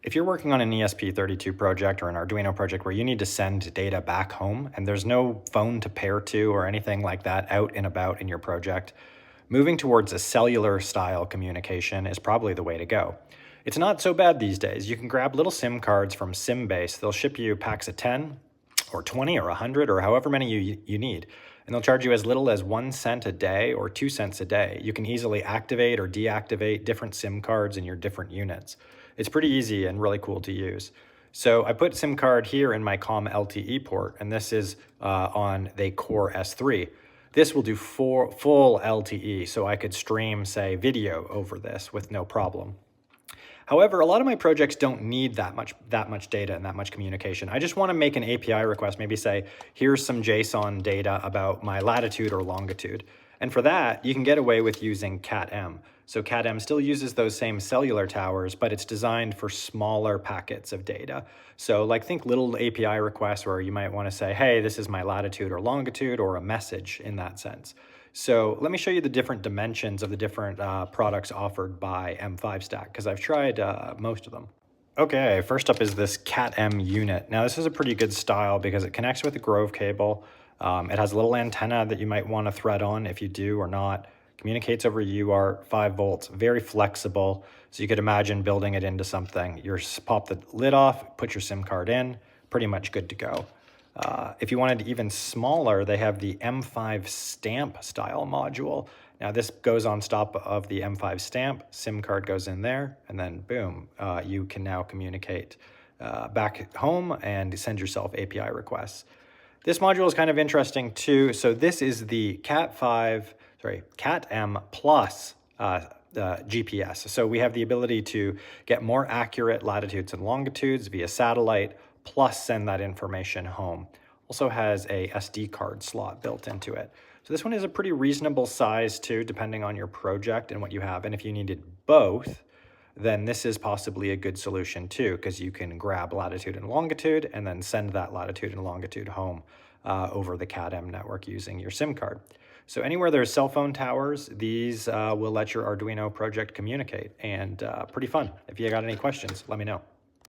If you're working on an ESP32 project or an Arduino project where you need to send data back home and there's no phone to pair to or anything like that out and about in your project, moving towards a cellular style communication is probably the way to go. It's not so bad these days. You can grab little SIM cards from SIMBase. They'll ship you packs of 10 or 20 or 100 or however many you need. And they'll charge you as little as 1 cent a day or 2 cents a day. You can easily activate or deactivate different SIM cards in your different units. It's pretty easy and really cool to use. So I put SIM card here in my COM LTE port, and this is on the Core S3. This will do full LTE, so I could stream, say, video over this with no problem. However, a lot of my projects don't need that much data and that much communication. I just want to make an API request, maybe say, here's some JSON data about my latitude or longitude. And for that, you can get away with using CAT-M. So CAT-M still uses those same cellular towers, but it's designed for smaller packets of data. So like think little API requests where you might want to say, hey, this is my latitude or longitude, or a message in that sense. So let me show you the different dimensions of the different products offered by M5Stack, because I've tried most of them. Okay, first up is this CAT-M unit. Now this is a pretty good style because it connects with a Grove cable. It has a little antenna that you might want to thread on if you do or not. Communicates over UART, 5 volts, very flexible. So you could imagine building it into something. You pop the lid off, put your SIM card in, pretty much good to go. If you wanted even smaller, they have the M5 stamp style module. Now this goes on top of the M5 stamp, SIM card goes in there, and then boom, you can now communicate back home and send yourself API requests. This module is kind of interesting too. So this is the CAT-M plus GPS. So we have the ability to get more accurate latitudes and longitudes via satellite, plus send that information home. Also has a SD card slot built into it. So this one is a pretty reasonable size too, depending on your project and what you have. And if you needed both, then this is possibly a good solution too, because you can grab latitude and longitude and then send that latitude and longitude home over the CAT-M network using your SIM card. So anywhere there's cell phone towers, these will let your Arduino project communicate, and pretty fun. If you got any questions, let me know.